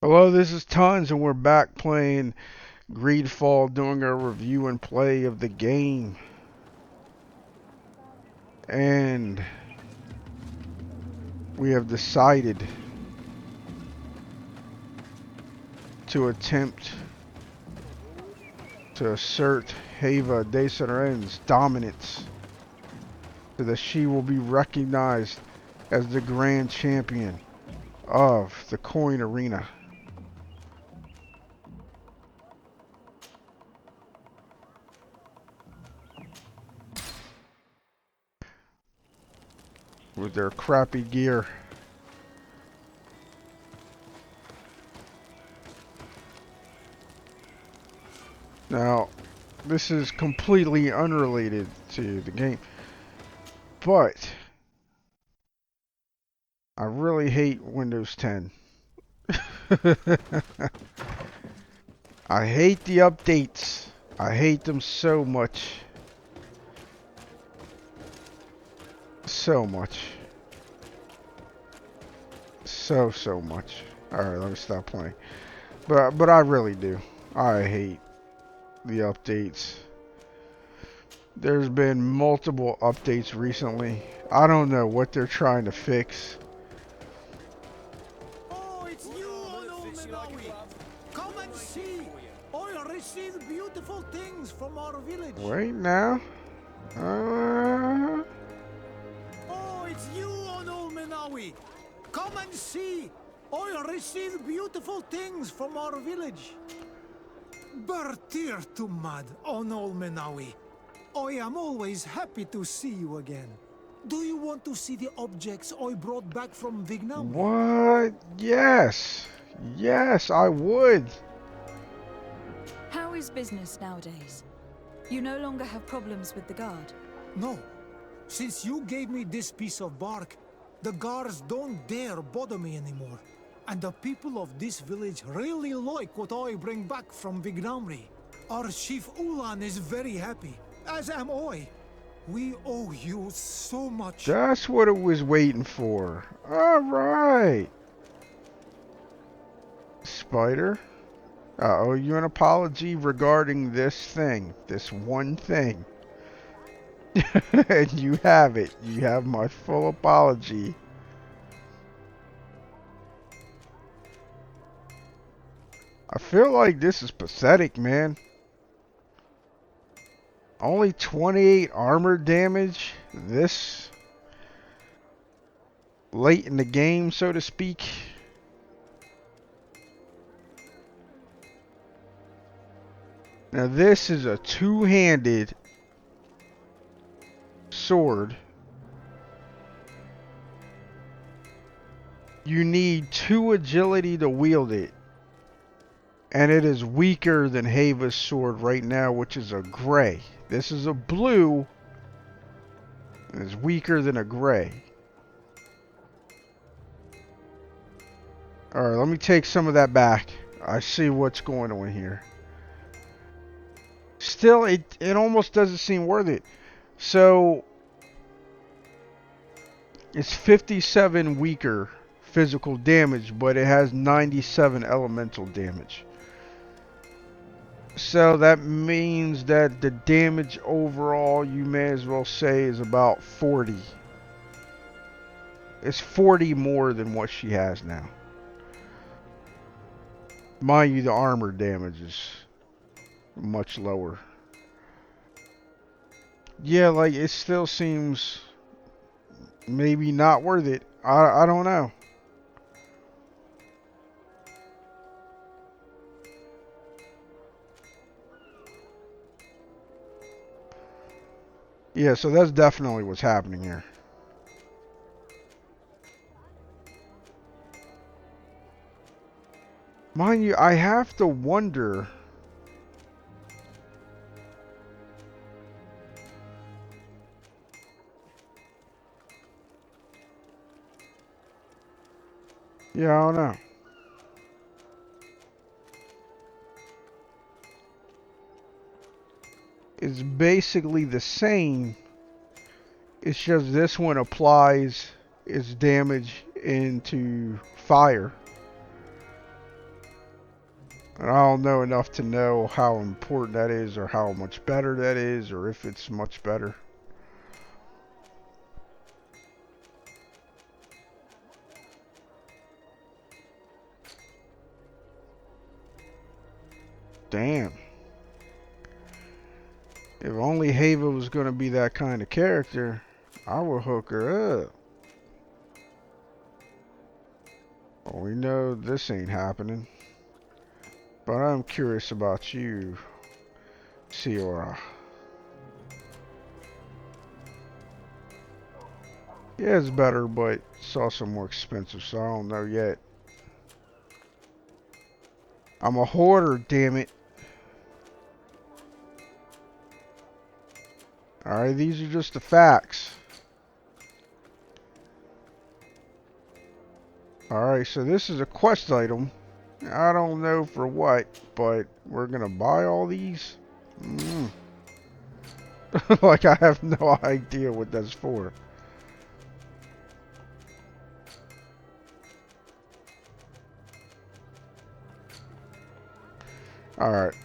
Hello, this is Tons, and we're back playing GreedFall, doing a review and play of the game. And we have decided to attempt to assert Haeva Deserin's dominance so that she will be recognized as the grand champion of the coin arena. With their crappy gear. Now, this is completely unrelated to the game, but I really hate Windows 10. I hate the updates. I hate them so much. So much. So much. Alright, let me stop playing. But I really do. I hate the updates. There's been multiple updates recently. I don't know what they're trying to fix. Oh, it's you, Onomenawi. Come and see. I received beautiful things from our village. Wait now. Oh, it's you, Onomenawi. Come and see. I received beautiful things from our village. Bertir to mad, Onomenawi. I am always happy to see you again. Do you want to see the objects I brought back from Vignam? What? Yes. Yes, I would. How is business nowadays? You no longer have problems with the guard? No. Since you gave me this piece of bark, the guards don't dare bother me anymore. And the people of this village really like what I bring back from Vignamri. Our chief Ulan is very happy, as am I. We owe you so much. That's what it was waiting for. Alright. Spider, I owe you an apology regarding this thing. This one thing. And you have it. You have my full apology. I feel like this is pathetic, man. Only 28 armor damage this late in the game, so to speak. Now this is a two-handed sword. You need 2 agility to wield it. And it is weaker than Haeva's sword right now, which is a gray. This is a blue. And it's weaker than a gray. Alright, let me take some of that back. I see what's going on here. Still, it almost doesn't seem worth it. So, it's 57 weaker physical damage, but it has 97 elemental damage. So that means that the damage overall, you may as well say, is about 40. It's 40 more than what she has now. Mind you, the armor damage is much lower. Yeah, like, it still seems maybe not worth it. I don't know. Yeah, so that's definitely what's happening here. Mind you, I have to wonder. Yeah, I don't know. It's basically the same. It's just this one applies its damage into fire. And I don't know enough to know how important that is, or how much better that is, or if it's much better. Damn. If only Haeva was going to be that kind of character, I would hook her up. Well, we know this ain't happening. But I'm curious about you, Siora. Yeah, it's better, but it's also more expensive, so I don't know yet. I'm a hoarder, damn it. Alright, these are just the facts. Alright, so this is a quest item. I don't know for what, but we're gonna buy all these? Like I have no idea what that's for. Alright.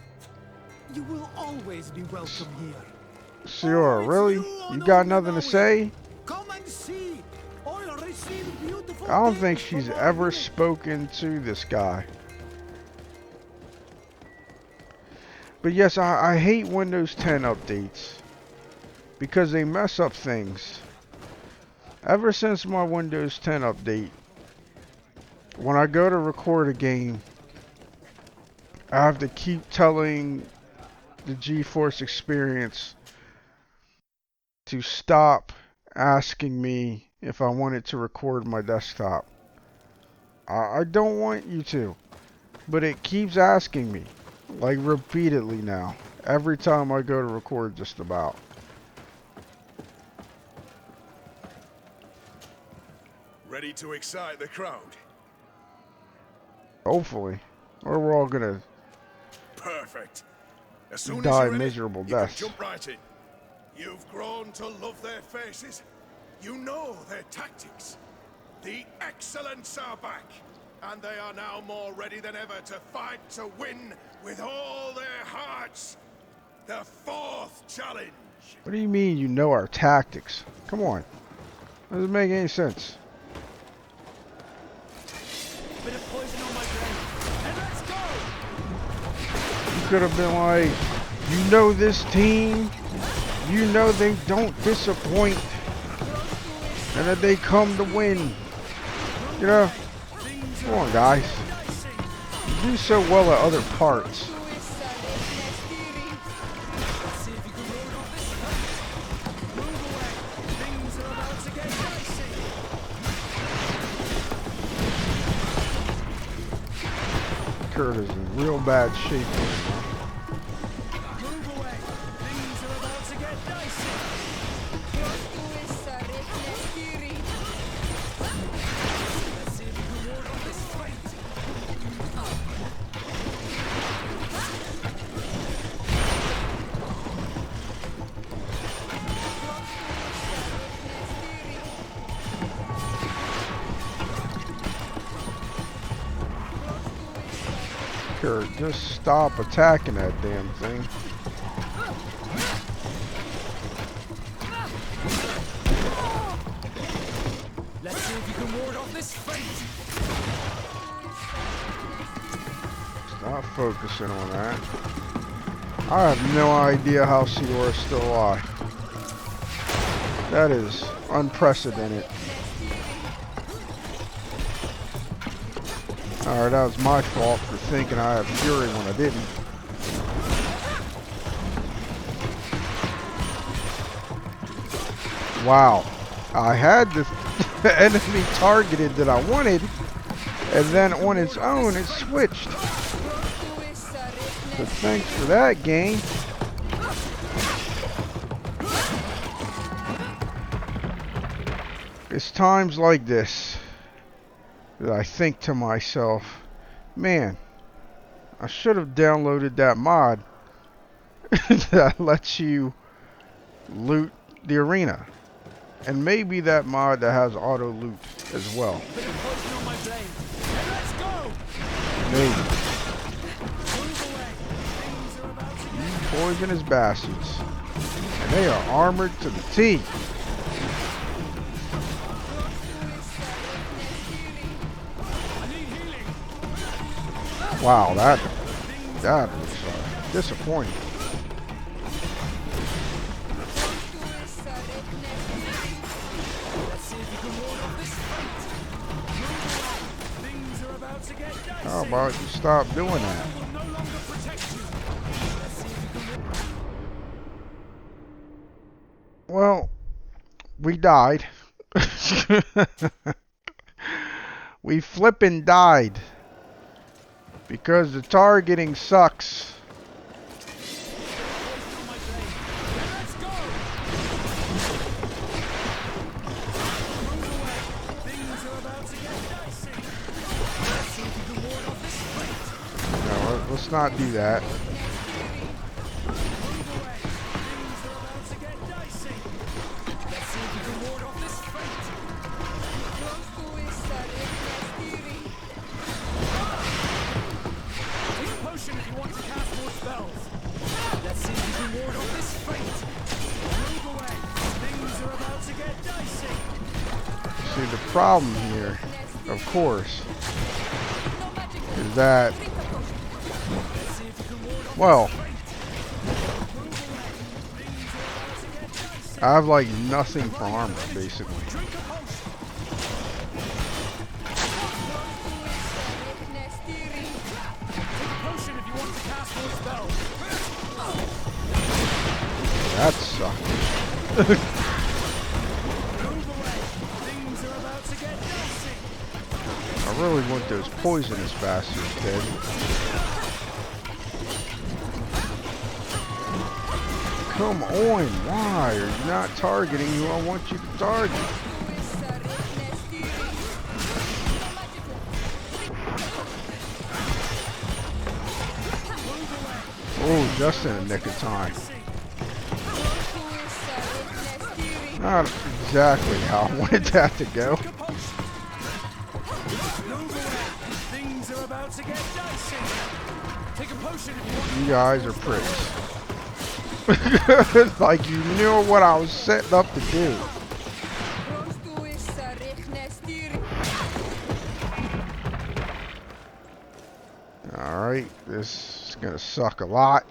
You will always be welcome here. Siora, really? You got nothing to say? Come and see. I'll receive beautiful I don't think things she's from our ever village. spoken to this guy. But yes, I hate Windows 10 updates because they mess up things. Ever since my Windows 10 update, when I go to record a game, I have to keep telling the GeForce experience to stop asking me if I wanted to record my desktop. I don't want you to, but it keeps asking me, like repeatedly now, every time I go to record just about. Ready to excite the crowd? Hopefully. Or we're all gonna Perfect. As soon as die you're ready, miserable you can deaths. jump right in. You've grown to love their faces. You know their tactics. The excellents are back, and they are now more ready than ever to fight to win with all their hearts. The fourth challenge. What do you mean you know our tactics? Come on. Doesn't make any sense. Bit of poison on my brain. And let's go! You could have been like, you know this team, you know they don't disappoint, and that they come to win. You know? Come on, guys. You do so well at other parts. Kurt is in real bad shape right now. Kurt, just stop attacking that damn thing. Let's see if you can ward off this fate. Stop focusing on that. I have no idea how Siora is still alive. That is unprecedented. Alright, that was my fault for thinking I had Fury when I didn't. Wow. I had the enemy targeted that I wanted, and then on its own it switched. But thanks for that, game. It's times like this that I think to myself, man, I should have downloaded that mod that lets you loot the arena. And maybe that mod that has auto loot as well. Bit of poison on my brain. And let's go! Maybe. poisonous bastards. And they are armored to the teeth. Wow, that was disappointing. How about you stop doing that? Well, we died. We flippin' died. Because the targeting sucks. No, let's not do that. See, the problem here, of course, is that, well, I have like nothing for armor, basically. That sucks. I really want those poisonous bastards dead. Come on, why are you not targeting who I want you to target? Oh, just in the nick of time. Not exactly how I wanted that to go. You guys are pricks. Like you knew what I was setting up to do. Alright, this is gonna suck a lot.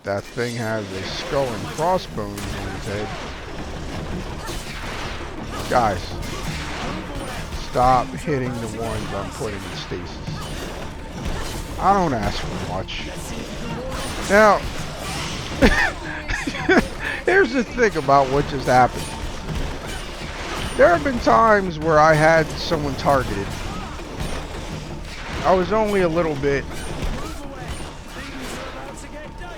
That thing has a skull and crossbones on his head. Guys, stop hitting the ones I'm putting in stasis. I don't ask for much. Now, here's the thing about what just happened. There have been times where I had someone targeted. I was only a little bit,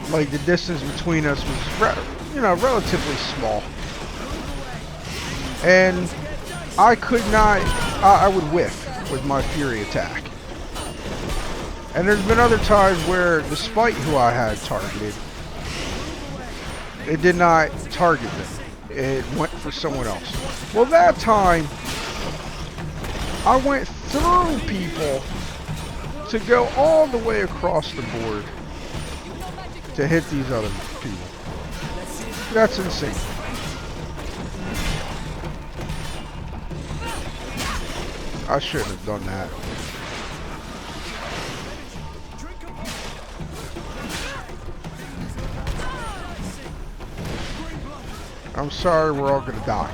like the distance between us was, relatively small. And I could not, I would whiff with my Fury attack. And there's been other times where, despite who I had targeted, it did not target them. It went for someone else. Well, that time, I went through people to go all the way across the board to hit these other people. That's insane. I shouldn't have done that. I'm sorry, we're all gonna die.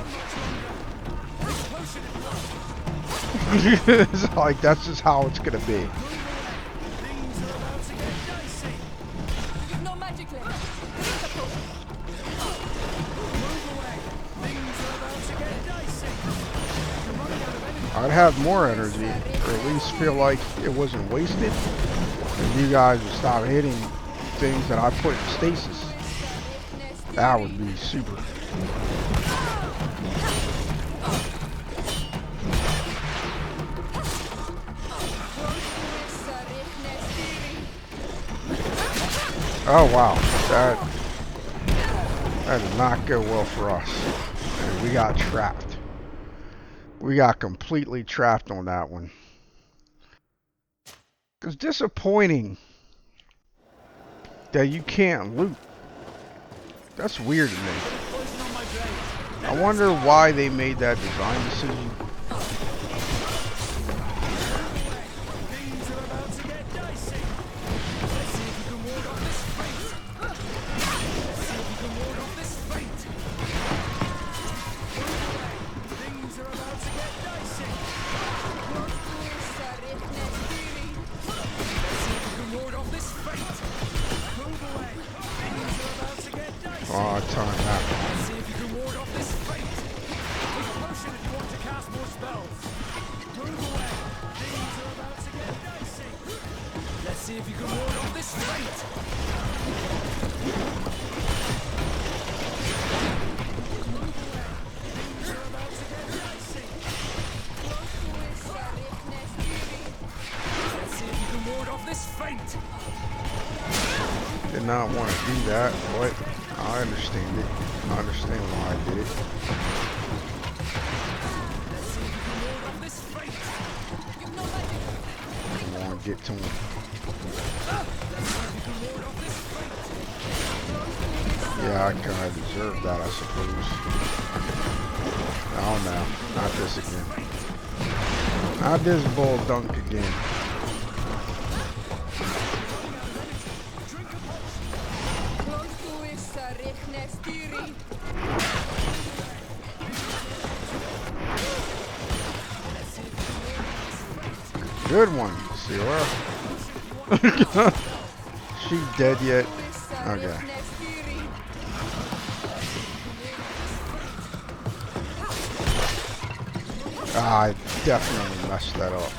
It's like, that's just how it's gonna be. I'd have more energy, or at least feel like it wasn't wasted, if you guys would stop hitting things that I put in stasis. That would be super. Oh wow, that did not go well for us. And we got trapped. We got completely trapped on that one. It's disappointing that you can't loot. That's weird to me. I wonder why they made that design decision. Things are about to get dicey. Let's see if you can ward off this fate. Let's see if you can ward off this fate. Things are about to get dicey. Let's see if you can ward off this fate. Move away. Things are about to get dicey. Oh, I timed that. Let's see if you can ward off this fate. Take a potion if you want to cast more spells. Move away. Things are about to get dicey. Let's see if you can ward off this fate. Move away. Things are about to get dicey. Let's see if you can ward off this fate. Did not want to do that, but I understand it. I understand why I did it. Let's see if you can ward off this fate. I want to get to him. Let's see if you can ward off this fate. Yeah, I kind of deserve that, I suppose. Oh no, not this again. Not this bull dunk again. Good one, Sierra. She dead yet? Okay. I definitely messed that up.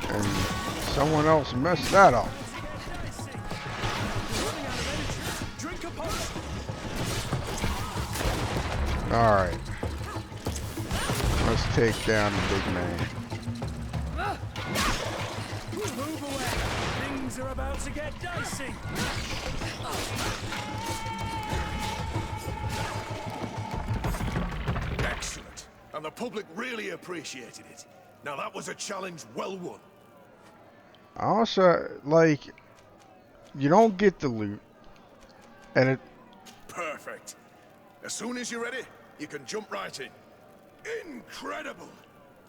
And someone else messed that up. Alright. Let's take down the big man. Move away. Things are about to get dicey. Excellent. And the public really appreciated it. Now that was a challenge well won. I also, like, you don't get the loot. And it, Perfect. As soon as you're ready, you can jump right in. Incredible!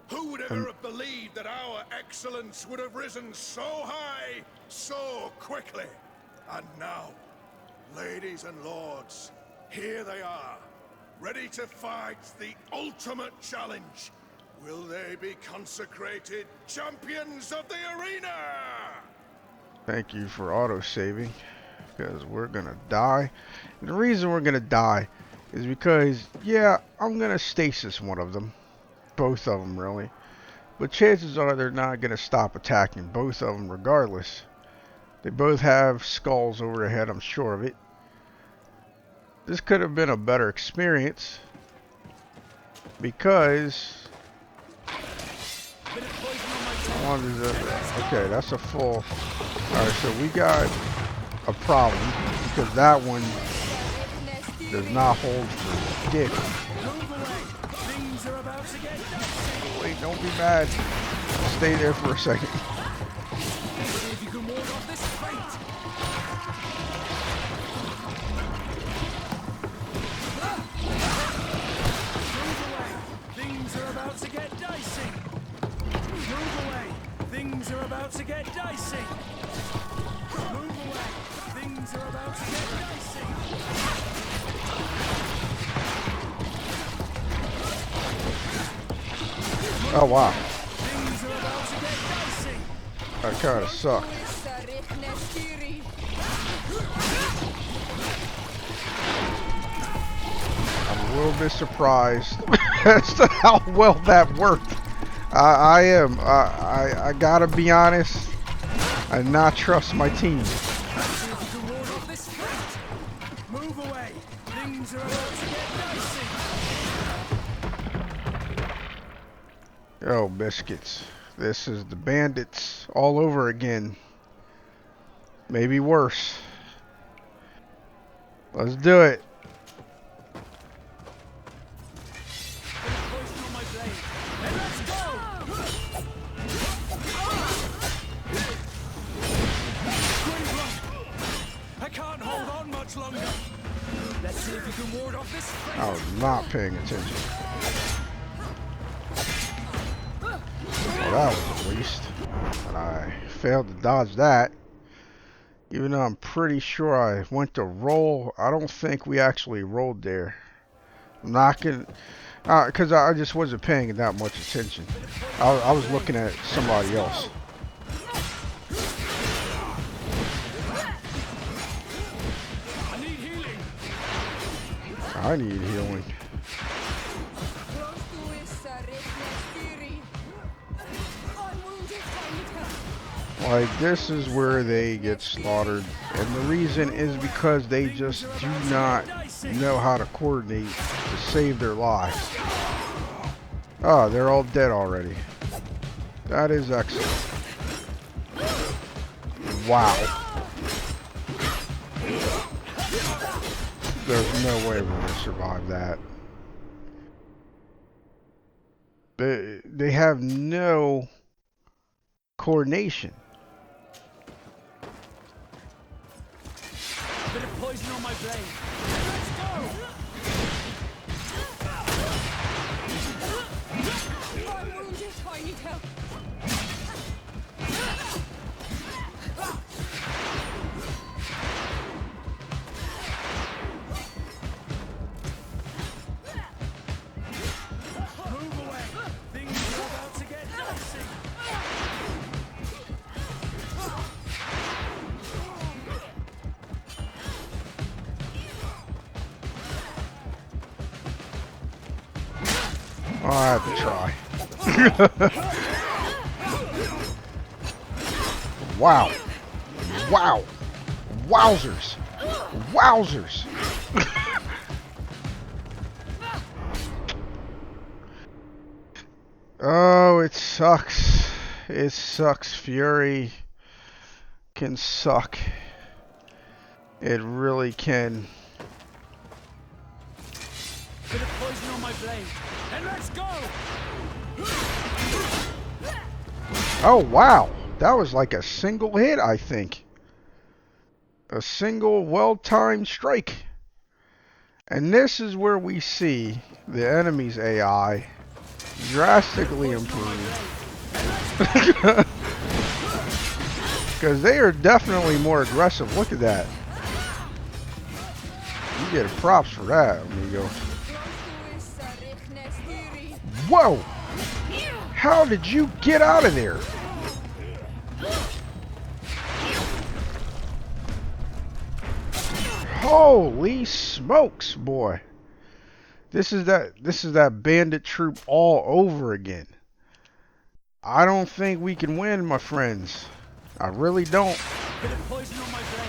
Who would ever have believed that our excellence would have risen so high, so quickly? And now, ladies and lords, here they are, ready to fight the ultimate challenge. Will they be consecrated champions of the arena? thank you for auto-saving. Because we're gonna die. And the reason we're gonna die is because, yeah, I'm gonna stasis one of them. Both of them, really. But chances are they're not gonna stop attacking both of them regardless. They both have skulls over their head, I'm sure of it. This could have been a better experience. Because... how long is it? Okay, that's a full... Alright, so we got a problem. Because that one does not hold for dick. Things are about to get dicey. Wait, don't be mad. Stay there for a second. See if you can ward off this fate. Move away. Things are about to get dicey. Move away. Things are about to get dicey. Move away. Things are about to get dicey. Oh, wow. Things are about to get dicey. That kind of sucked. I'm a little bit surprised as to how well that worked. I am. I gotta be honest. I do not trust my team. Move away. Things are about to get dicey. Oh, biscuits. This is the bandits all over again. Maybe worse. Let's do it. Poison on my blade. And let's go! Great run. ward off this fate. I was not paying attention. Oh, that was a waste. And I failed to dodge that. Even though I'm pretty sure I went to roll, I don't think we actually rolled there. I'm not gonna, because I just wasn't paying that much attention. I was looking at somebody else. I need healing. I need healing. Like, this is where they get slaughtered. And the reason is because they just do not know how to coordinate to save their lives. Oh, they're all dead already. That is excellent. Wow. There's no way we're going to survive that. They have no coordination. Bit of poison on my blade. Let's go! I'm wounded. I need help. Move away. Things are about to get dicey. I have to try. Wow. Wow. Wowzers. Wowzers. Oh, it sucks. It sucks. Fury can suck. It really can. Bit of poison on my blade. And let's go! Oh, wow. That was like a single hit, I think. A single well-timed strike. And this is where we see the enemy's AI drastically improve. Because they are definitely more aggressive. Look at that. You get props for that, amigo. Whoa! How did you get out of there? Holy smokes, boy. This is that bandit troop all over again. I don't think we can win, my friends. I really don't.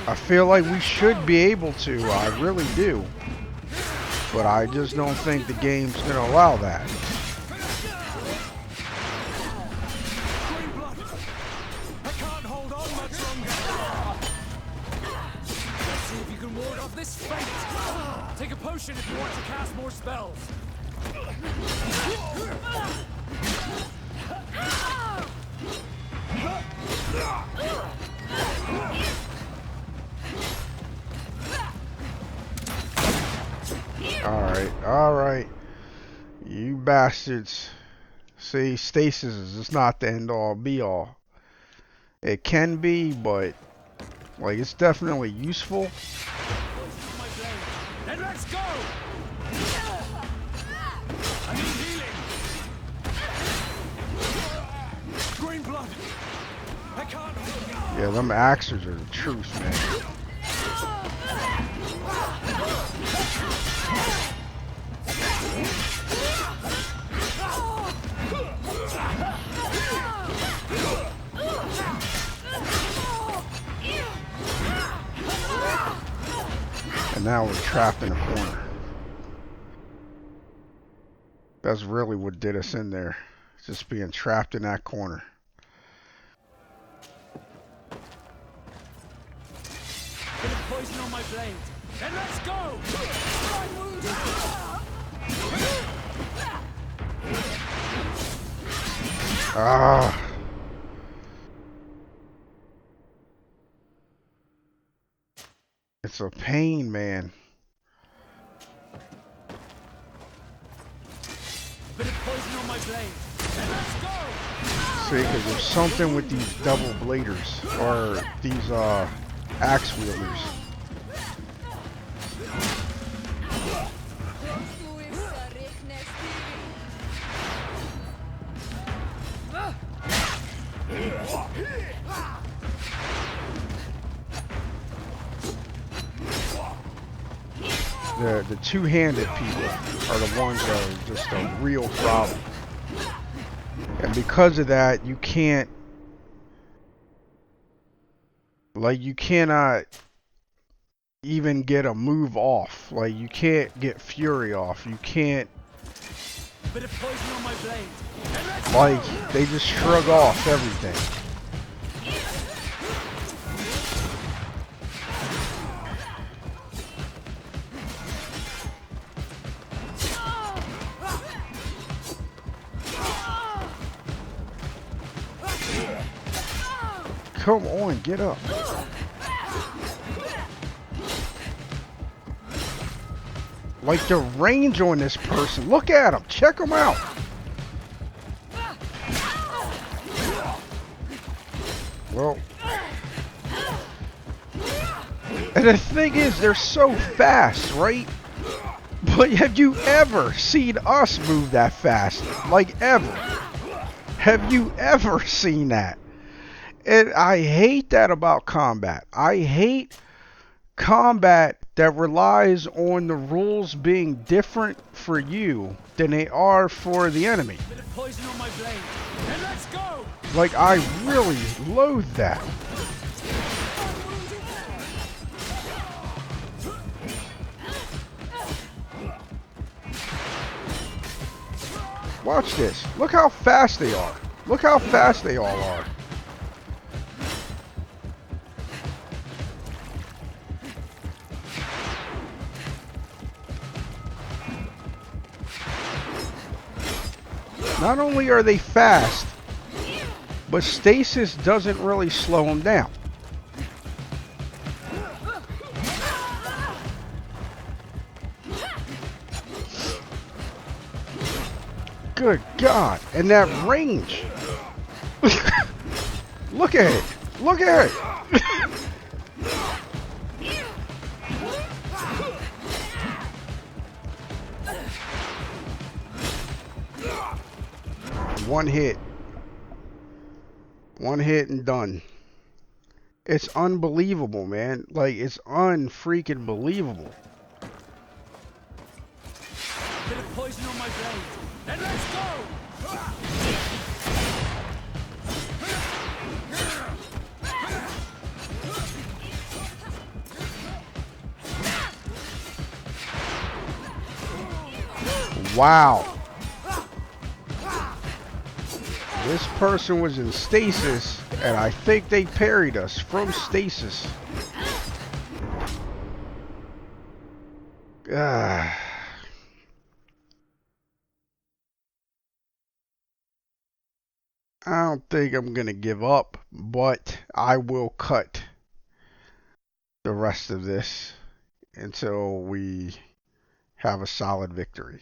I feel like we should be able to. I really do. But I just don't think the game's going to allow that. I can't hold on much longer. Let's see if you can ward off this fate. Take a potion if you want to cast more spells. Alright. You bastards. See, stasis is just not the end all be all. It can be, but like it's definitely useful. And let's go! I need healing! Green blood! I can't hold. Yeah, them axes are the truth, man. And now we're trapped in a corner. That's really what did us in there. Just being trapped in that corner. Bit of poison on my blade. And let's go! I'm wounded! Ah. It's a pain, man. Bit of poison on my blade. And let's go! See, because there's something with these double bladers, or these axe wielders. The two-handed people are the ones that are just a real problem. And because of that, you can't, like, you cannot even get a move off. Like, you can't get Fury off. You can't, Bit of poison on my blade. And let's like, they just shrug off everything. Come on, get up. Like the range on this person. Look at him. Check him out. Well. And the thing is, they're so fast, right? But have you ever seen us move that fast? Like, ever? Have you ever seen that? And I hate that about combat. I hate combat that relies on the rules being different for you than they are for the enemy. Bit of poison on my blade. And let's go! Like, I really loathe that. Watch this. Look how fast they are. Look how fast they all are. Not only are they fast, but stasis doesn't really slow them down. Good God. And that range. Look at it. Look at it. One hit. One hit and done. It's unbelievable, man. Like, it's unfreaking believable. Bit of poison on my blade. And let's go! Wow. This person was in stasis, and I think they parried us from stasis. Ah. I don't think I'm going to give up, but I will cut the rest of this until we have a solid victory.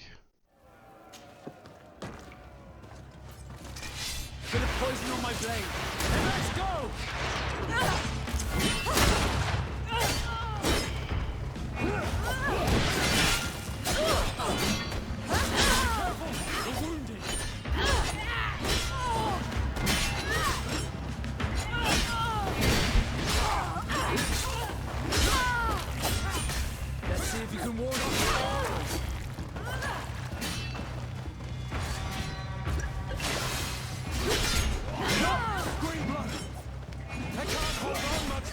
Bit of poison on my blade. And let's go! We're wounded. Let's see if you can ward off. Green blood. I can't hold on much.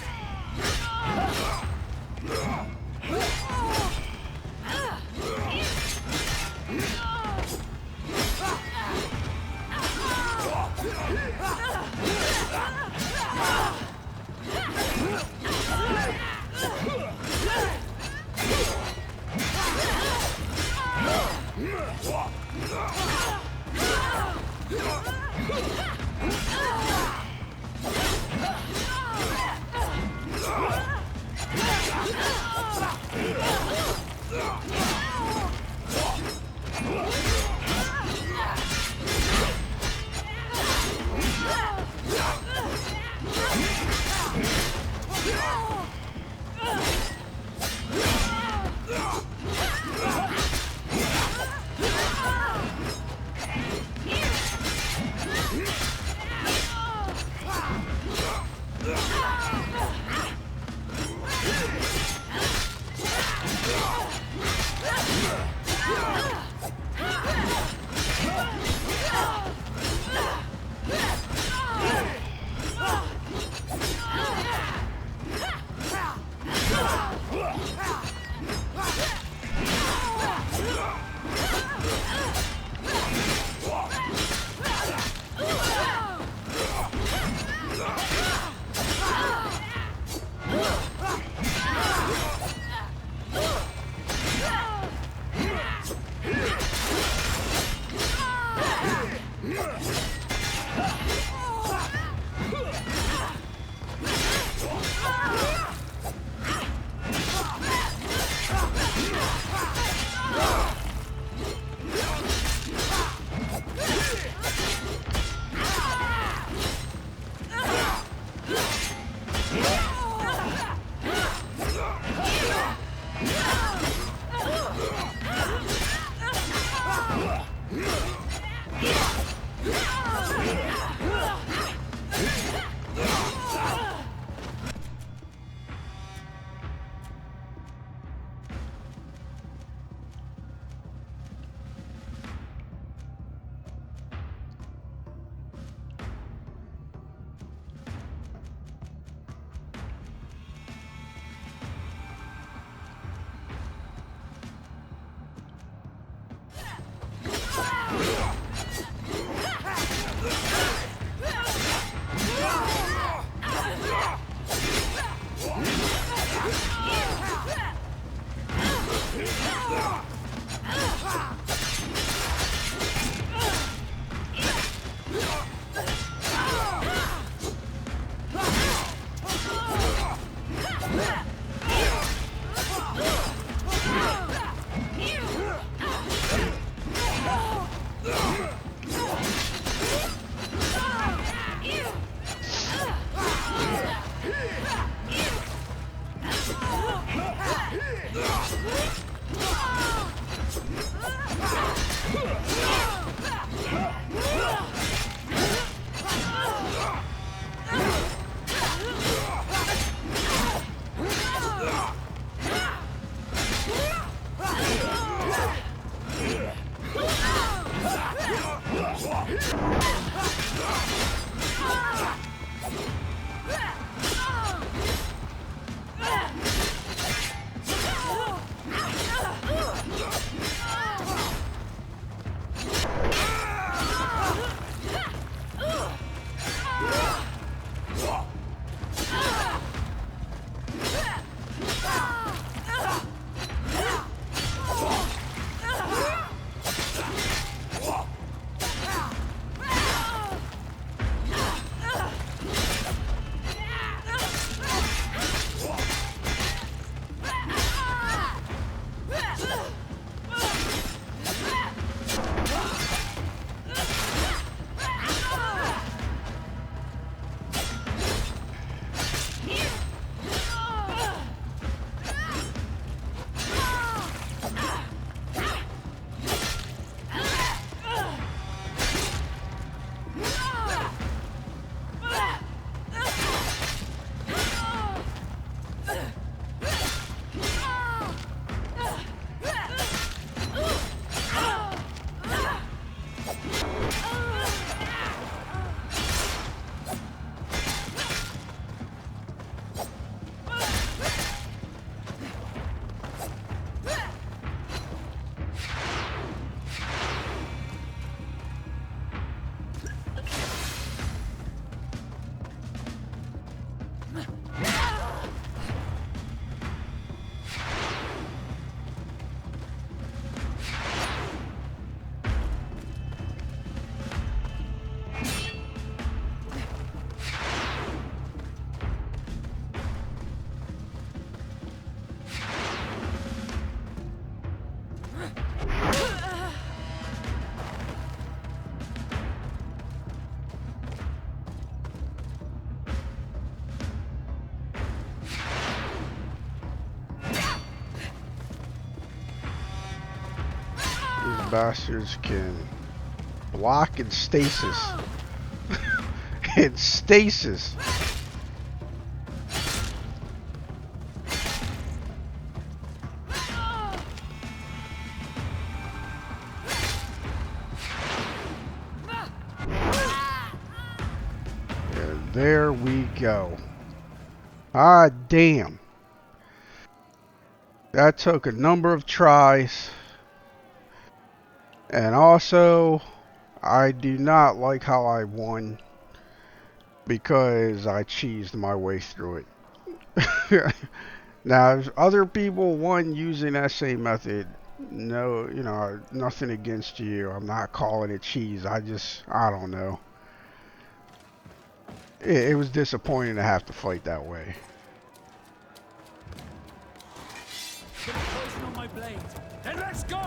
bastards can block and stasis. And stasis. And there we go. Ah, damn. That took a number of tries. And also, I do not like how I won because I cheesed my way through it. Now, if other people won using that same method, no, you know, nothing against you. I'm not calling it cheese. I don't know. It was disappointing to have to fight that way. Put poison on my blade. Then let's go!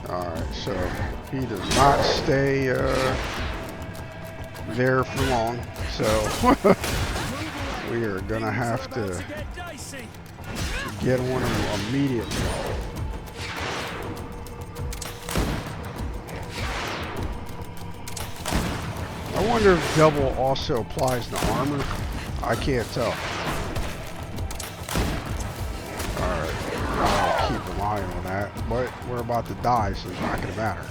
Alright, so he does not stay there for long, so we are gonna have to get on him immediately. I wonder if double also applies to armor. I can't tell. Alright, I'll keep an eye on that, but we're about to die, so it's not gonna matter.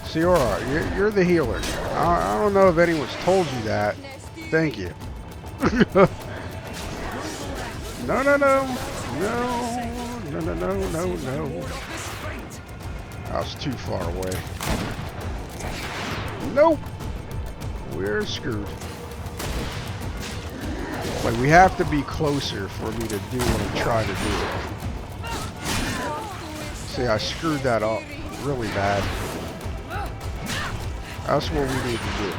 Siora, you're the healer. I don't know if anyone's told you that. Thank you. No, no, no. No, no, no, no, no, no. I was too far away. Nope. We're screwed. Like, we have to be closer for me to do what I'm trying to do. See, I screwed that up really bad. That's what we need to do.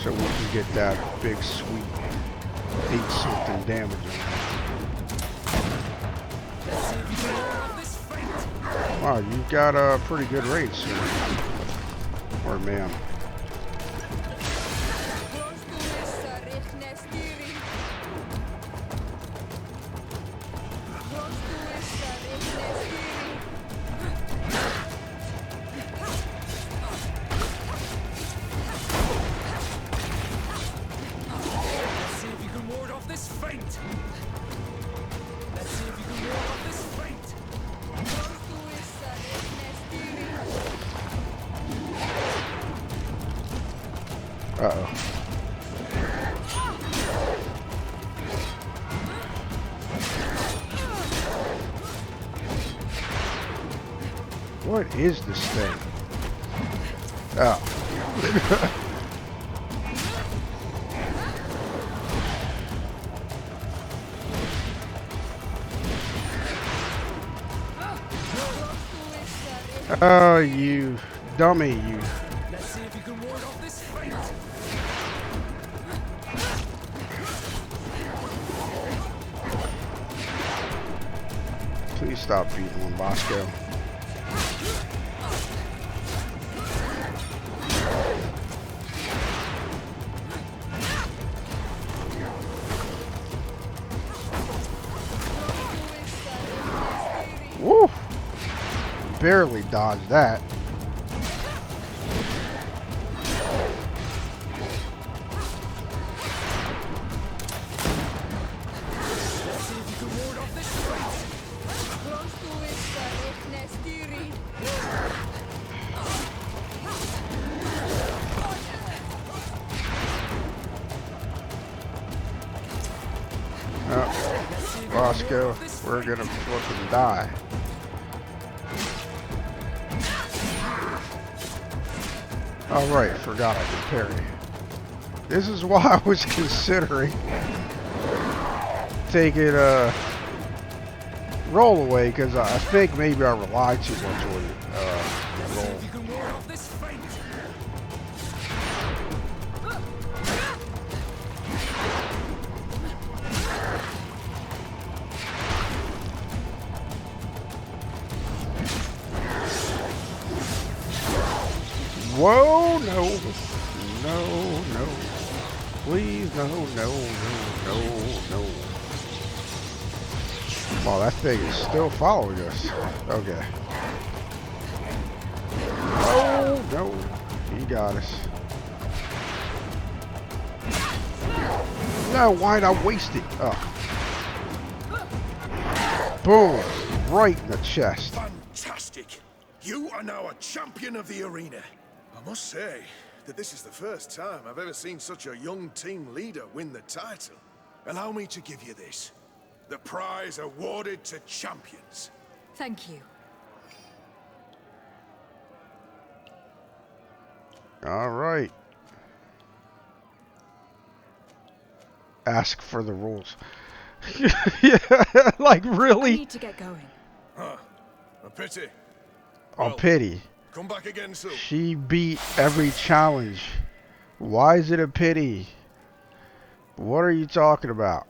So we can get that big sweet 8-something damage on it. Wow, you've got a pretty good range, sir. Or ma'am. Uh-oh. What is this thing? Oh. Oh, you dummy, you. Let's see if you can ward off this fate. Please stop beating on Bosco. Woo! Barely dodged that. Oh, Bosco, we're gonna fucking die. All right, forgot I could parry. This is why I was considering taking a roll away, because I think maybe I relied too much on it. Roll. Whoa, no. No, no. Please, no, no, no, no, no. Wow, that thing is still following us. Okay. Oh, no. He got us. No, why'd I waste it? Oh. Boom. Right in the chest. Fantastic! You are now a champion of the arena. I must say that this is the first time I've ever seen such a young team leader win the title. Allow me to give you this. The prize awarded to champions. Thank you. All right. Ask for the rules. Yeah, like I really? need to get going. Huh. A pity. On Well, pity. come back again soon. She beat every challenge. Why is it a pity? What are you talking about?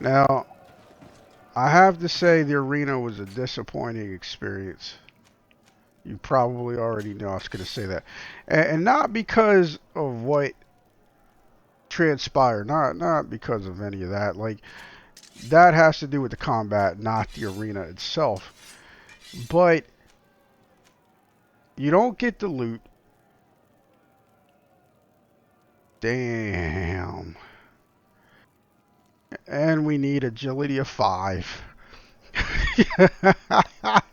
Now, I have to say the arena was a disappointing experience. You probably already know I was going to say that. And not because of what transpired. Not because of any of that. Like, that has to do with the combat, not the arena itself. But you don't get the loot. Damn. And we need agility of 5.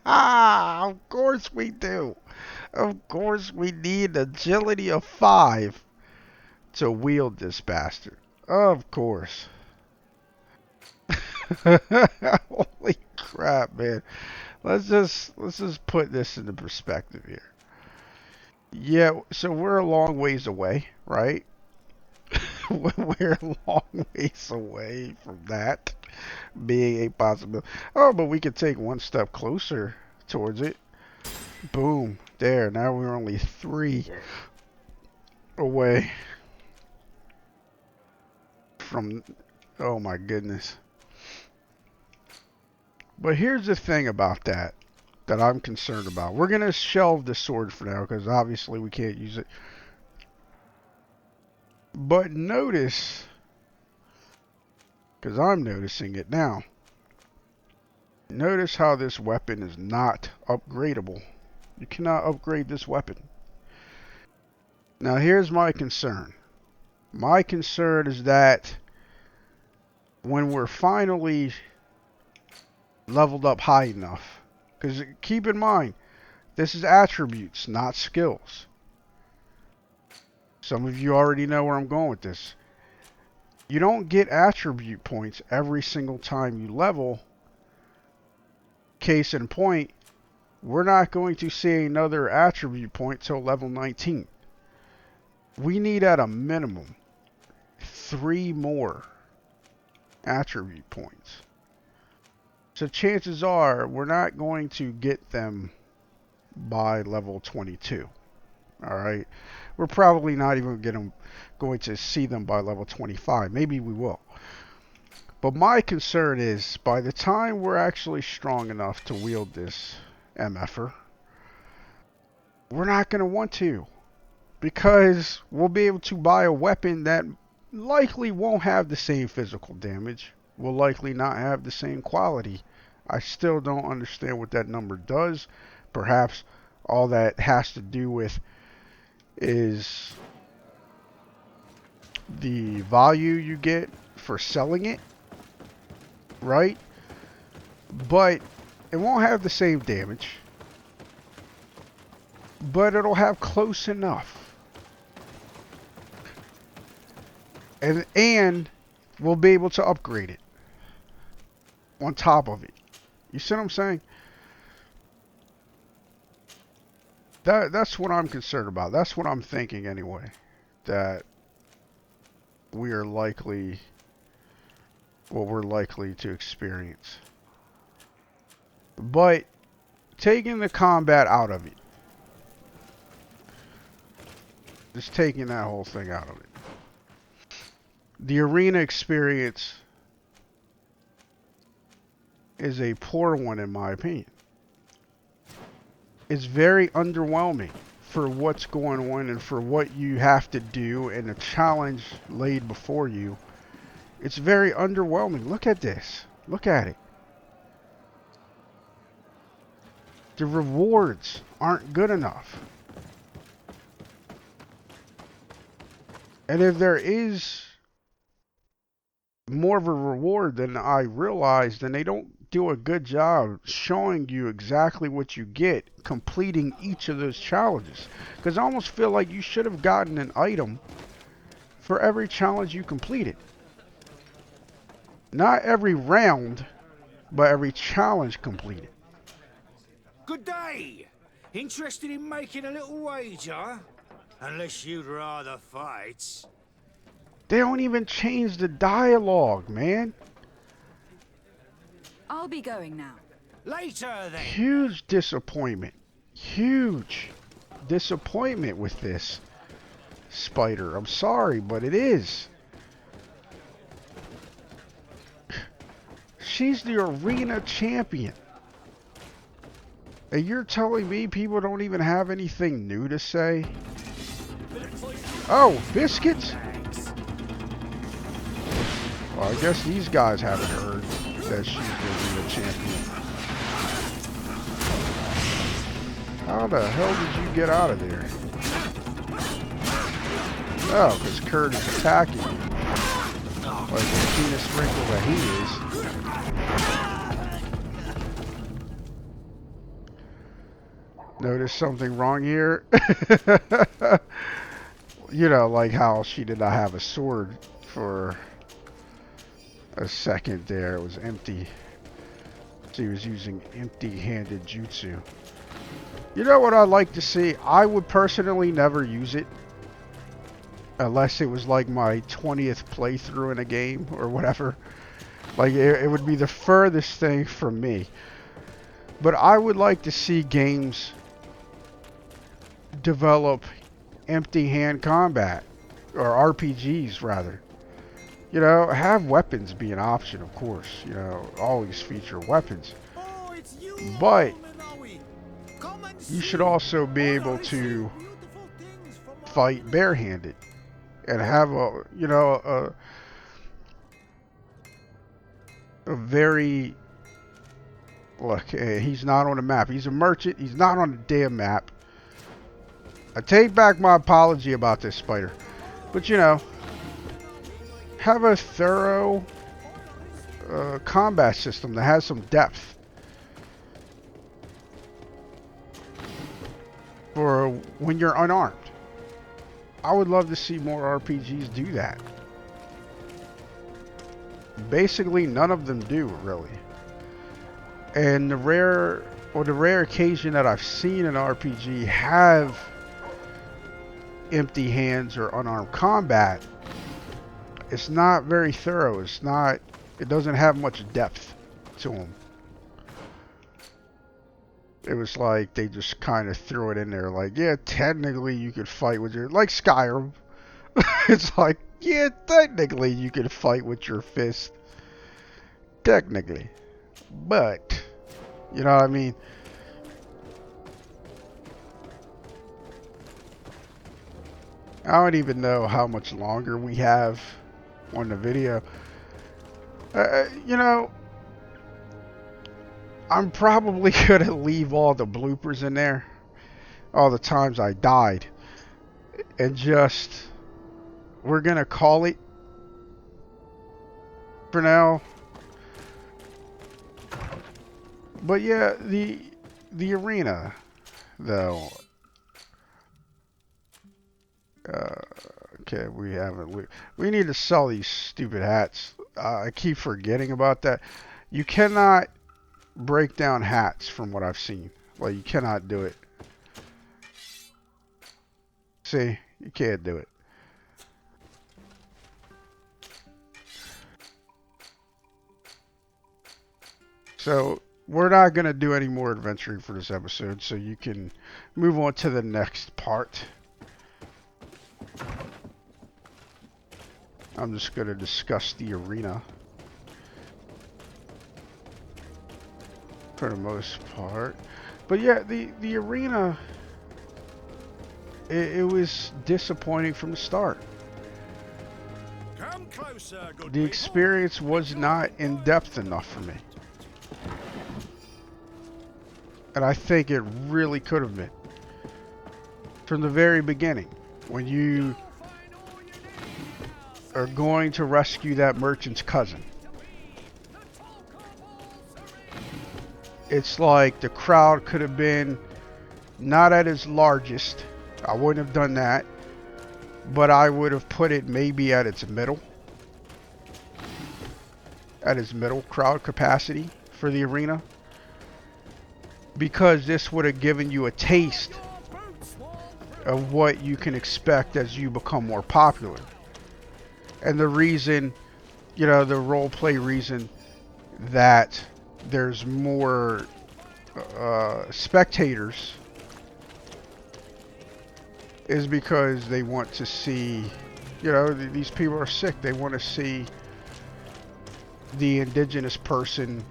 Of course we do. Of course we need agility of 5 to wield this bastard. Of course. Holy crap, man. Let's just put this into perspective here. Yeah, so we're a long ways away, right? We're a long ways away from that being a possibility. Oh, but we could take one step closer towards it. Boom. There. Now we're only 3 away from... Oh my goodness. But here's the thing about that I'm concerned about. We're going to shelve the sword for now because obviously we can't use it. But notice, because I'm noticing it now, notice how this weapon is not upgradable. You cannot upgrade this weapon. Now here's my concern. My concern is that when we're finally leveled up high enough, because keep in mind, this is attributes, not skills. Some of you already know where I'm going with this. You don't get attribute points every single time you level. Case in point, we're not going to see another attribute point till level 19. We need at a minimum 3 more attribute points. So chances are we're not going to get them by level 22. Alright? We're probably not even going to see them by level 25. Maybe we will. But my concern is by the time we're actually strong enough to wield this MFer, we're not going to want to. Because we'll be able to buy a weapon that likely won't have the same physical damage. Will likely not have the same quality. I still don't understand what that number does. Perhaps all that has to do with is the value you get for selling it, right? But it won't have the same damage, but it'll have close enough, and we'll be able to upgrade it on top of it. You see what I'm saying? That's what I'm concerned about. That's what I'm thinking anyway. That we are likely, what we're likely to experience. But taking the combat out of it, just taking that whole thing out of it, the arena experience is a poor one in my opinion. It's very underwhelming for what's going on and for what you have to do and the challenge laid before you, it's very underwhelming. Look at this. Look at it. The rewards aren't good enough. And if there is more of a reward than I realized, then they don't do a good job showing you exactly what you get completing each of those challenges. Because I almost feel like you should have gotten an item for every challenge you completed. Not every round, but every challenge completed. Good day. Interested in making a little wager? Unless you'd rather fight. They don't even change the dialogue, man. I'll be going now. Later then. Huge disappointment. Huge disappointment with this spider. I'm sorry, but it is. She's the arena champion. And you're telling me people don't even have anything new to say? Oh, biscuits? Well, I guess these guys haven't heard that she's the arena champion. How the hell did you get out of there? Oh, because Kurt is attacking you. Like the penis wrinkle that he is. Notice something wrong here? You know, like how she did not have a sword for a second there. It was empty. She was using empty-handed jutsu. You know what I'd like to see? I would personally never use it. Unless it was like my 20th playthrough in a game or whatever. Like, it would be the furthest thing from me. But I would like to see games develop empty hand combat. Or RPGs, rather. You know, have weapons be an option, of course. You know, always feature weapons. Oh, it's you, But Menawi. Come and you see. should also be All able I see to beautiful things from our fight barehanded. And have a, you know, a very... Look, he's not on the map. He's a merchant. He's not on the damn map. I take back my apology about this spider. But, you know, have a thorough combat system that has some depth. For when you're unarmed. I would love to see more RPGs do that. Basically, none of them do, really. And the rare occasion that I've seen an RPG have empty hands or unarmed combat, it's not very thorough. It doesn't have much depth to them. It was like they just kind of threw it in there like, yeah, technically you could fight with your, like Skyrim. It's like, yeah, technically you could fight with your fist. Technically. But, you know what I mean? I don't even know how much longer we have on the video. You know, I'm probably going to leave all the bloopers in there. All the times I died. And just, we're going to call it for now. But yeah, the arena, though. Okay, we need to sell these stupid hats. I keep forgetting about that. You cannot break down hats from what I've seen. Like, you cannot do it. See, you can't do it. So, we're not going to do any more adventuring for this episode, so you can move on to the next part. I'm just going to discuss the arena. For the most part. But yeah, the arena it was disappointing from the start. Come closer, good The people. experience was not in depth enough for me. And I think it really could have been. From the very beginning. When you are going to rescue that merchant's cousin. It's like the crowd could have been not at its largest. I wouldn't have done that. But I would have put it maybe at its middle. At its middle crowd capacity for the arena. Because this would have given you a taste of what you can expect as you become more popular. And the reason, you know, the roleplay reason that there's more spectators is because they want to see, you know, these people are sick. They want to see the indigenous person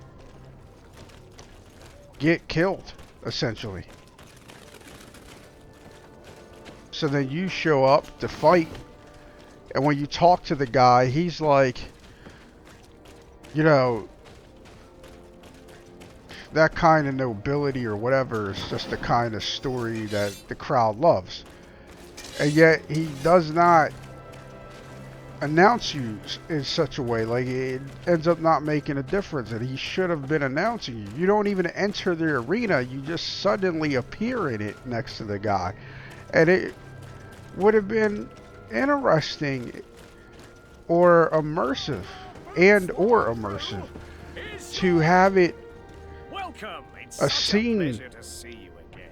get killed, essentially. So then you show up to fight, and when you talk to the guy, he's like, you know, that kind of nobility or whatever is just the kind of story that the crowd loves. And yet he does not announce you in such a way, like it ends up not making a difference, and he should have been announcing you. You don't even enter the arena, you just suddenly appear in it next to the guy. And it would have been interesting or immersive to have it Welcome. It's a such scene a pleasure to see you again.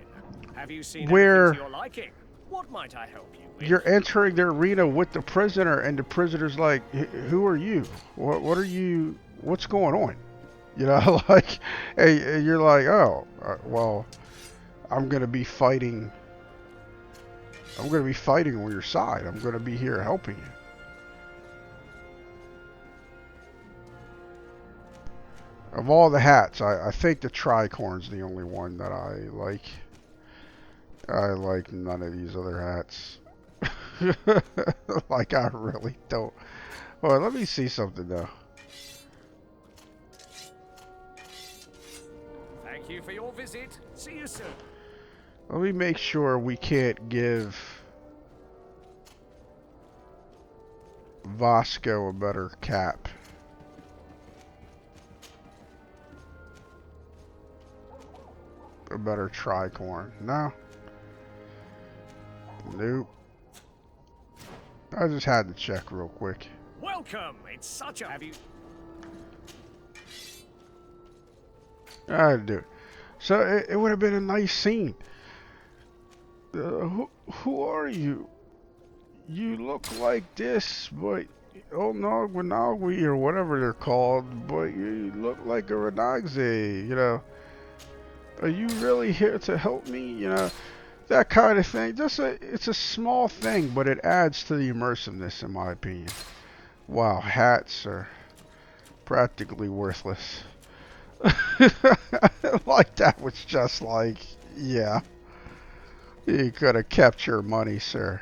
Have you seen where anything to your liking? What might I help you with? you're entering the arena with the prisoner, and the prisoner's like, who are you? What are you? What's going on? You know, like, and you're like, oh, well, I'm gonna be fighting. I'm gonna be fighting on your side. I'm gonna be here helping you. Of all the hats, I think the tricorn's the only one that I like. I like none of these other hats. Like, I really don't. Well, let me see something though. Thank you for your visit. See you soon. Let me make sure we can't give Vasco a better cap. A better tricorn. No. Nope. I just had to check real quick. Welcome. It's such a... Have you... I had to do it. So it would have been a nice scene. Who are you? You look like this, but Onogwanogwi or whatever they're called, but you look like a Renagze, you know. Are you really here to help me? You know, that kind of thing. It's a small thing, but it adds to the immersiveness, in my opinion. Wow, hats are practically worthless. Like, that was just like, yeah. You could have kept your money, sir.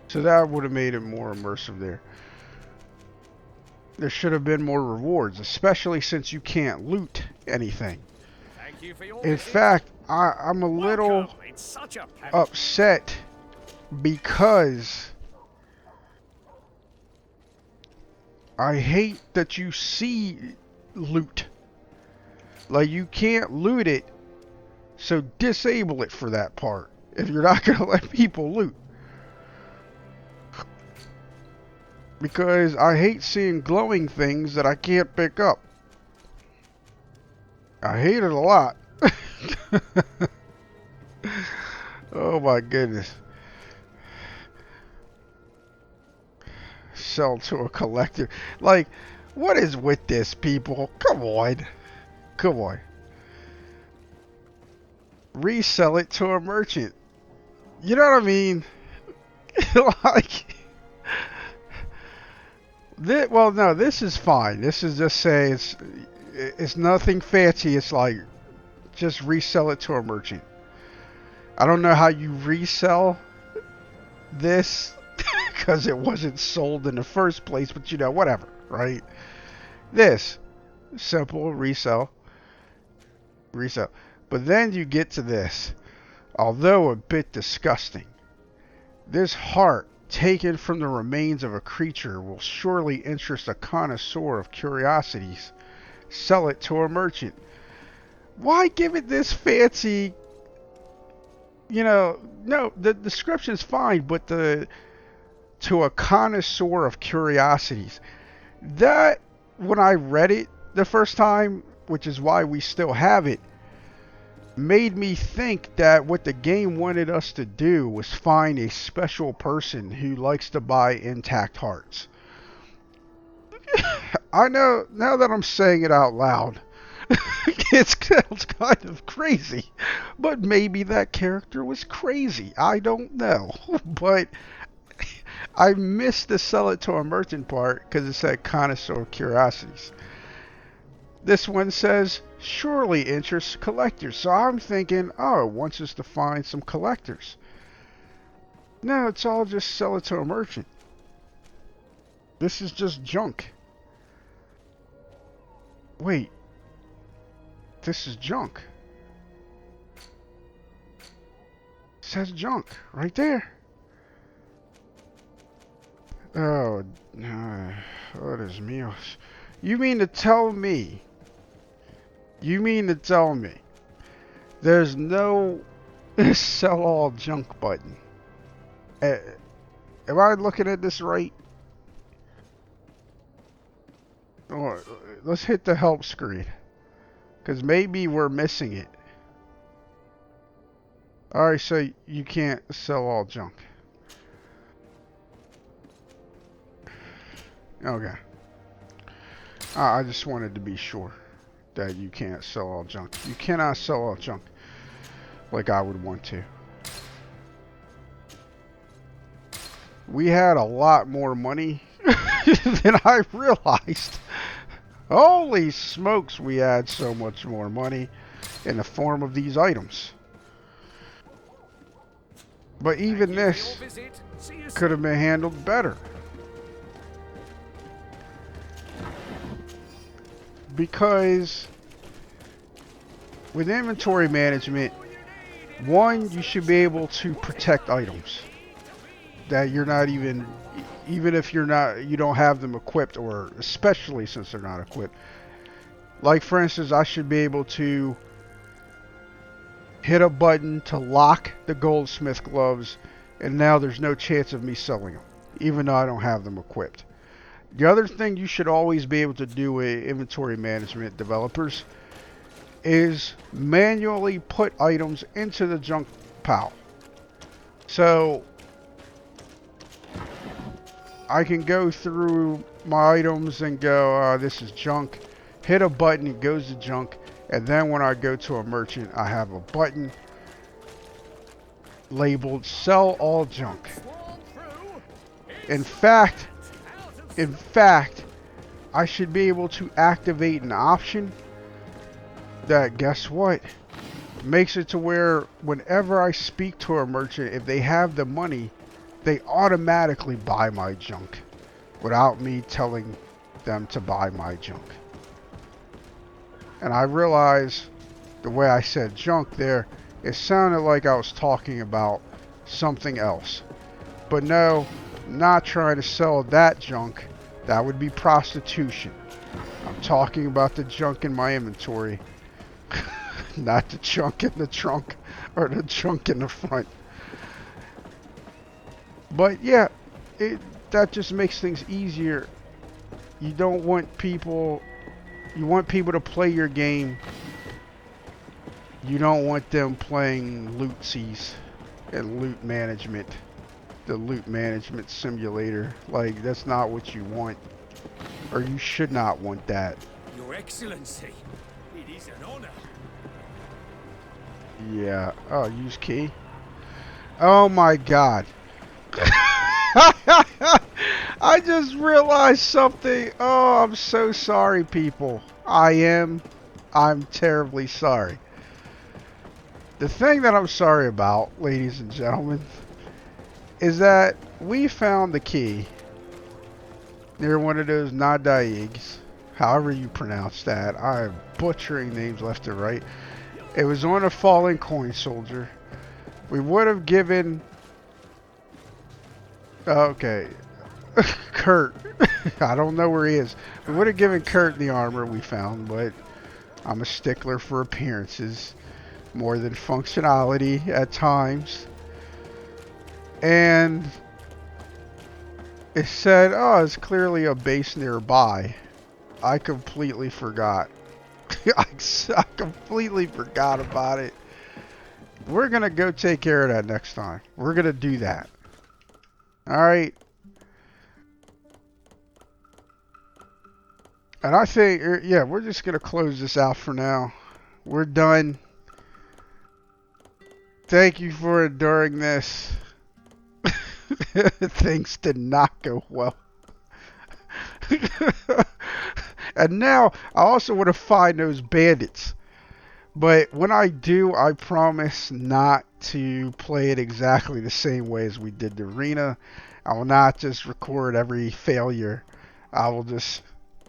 So that would have made it more immersive there. There should have been more rewards, especially since you can't loot anything. Thank you for your In visit. fact, I'm a little Welcome. It's such a... upset because I hate that you see loot. Like, you can't loot it, so disable it for that part if you're not going to let people loot. Because I hate seeing glowing things that I can't pick up. I hate it a lot. Oh my goodness. Sell to a collector. Like, what is with this, people? Come on. Come on. Resell it to a merchant. You know what I mean? Like, Well, no, this is fine. This is just say it's nothing fancy. It's like just resell it to a merchant. I don't know how you resell this because it wasn't sold in the first place, but you know, whatever, right? This simple resell. But then you get to this, although a bit disgusting. This heart taken from the remains of a creature will surely interest a connoisseur of curiosities. Sell it to a merchant. Why give it this fancy, no, the description's fine, but to a connoisseur of curiosities. That, when I read it the first time, which is why we still have it, made me think that what the game wanted us to do was find a special person who likes to buy intact hearts. I know, now that I'm saying it out loud, it sounds kind of crazy, but maybe that character was crazy. I don't know, but I missed the sell it to a merchant part because it said connoisseur curiosities. This one says, surely interests collectors. So I'm thinking, oh, it wants us to find some collectors. No, it's all just sell it to a merchant. This is just junk. Wait. This is junk. It says junk right there. Oh, what is meals? You mean to tell me there's no sell all junk button? Am I looking at this right? Oh, let's hit the help screen, because maybe we're missing it. Alright, so you can't sell all junk. Okay. I just wanted to be sure that you can't sell all junk. You cannot sell all junk like I would want to. We had a lot more money than I realized. Holy smokes, we had so much more money in the form of these items. But even this could have been handled better. Because with inventory management, one, you should be able to protect items that you're not even if you don't have them equipped, or especially since they're not equipped. Like for instance, I should be able to hit a button to lock the goldsmith gloves, and now there's no chance of me selling them, even though I don't have them equipped. The other thing you should always be able to do with inventory management, developers, is manually put items into the junk pile. So I can go through my items and go, this is junk, hit a button, it goes to junk, and then when I go to a merchant, I have a button labeled sell all junk. In fact, I should be able to activate an option that, guess what, makes it to where whenever I speak to a merchant, if they have the money, they automatically buy my junk without me telling them to buy my junk. And I realize the way I said junk there, it sounded like I was talking about something else. But no, I'm not trying to sell that junk. That would be prostitution. I'm talking about the junk in my inventory, not the junk in the trunk or the junk in the front. But yeah, that just makes things easier. You don't want people, you want people to play your game. You don't want them playing lootsies and loot management. The loot management simulator. Like, that's not what you want. Or you should not want that. Your Excellency, it is an honor. Yeah. Oh, use key. Oh my god. I just realized something. Oh, I'm so sorry, people. I'm terribly sorry. The thing that I'm sorry about, ladies and gentlemen, is that we found the key near one of those Nadaigs, however you pronounce that. I'm butchering names left and right. It was on a fallen coin soldier. We would have given... Okay. Kurt. I don't know where he is. We would have given Kurt the armor we found, but I'm a stickler for appearances more than functionality at times. And it said, oh, it's clearly a base nearby. I completely forgot. I completely forgot about it. We're going to go take care of that next time. We're going to do that. Alright. And I think, yeah, we're just going to close this out for now. We're done. Thank you for enduring this. Things did not go well. And now, I also want to find those bandits. But when I do, I promise not to play it exactly the same way as we did the arena. I will not just record every failure. I will just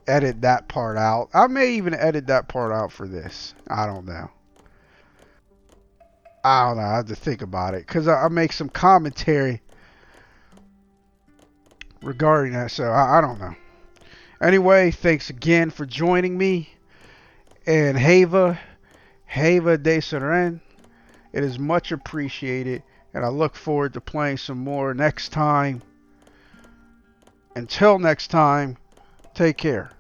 edit that part out. I may even edit that part out for this. I don't know. I have to think about it. Because I make some commentary regarding that. So I don't know. Anyway, thanks again for joining me. And Haeva de Seren. It is much appreciated. And I look forward to playing some more next time. Until next time, take care.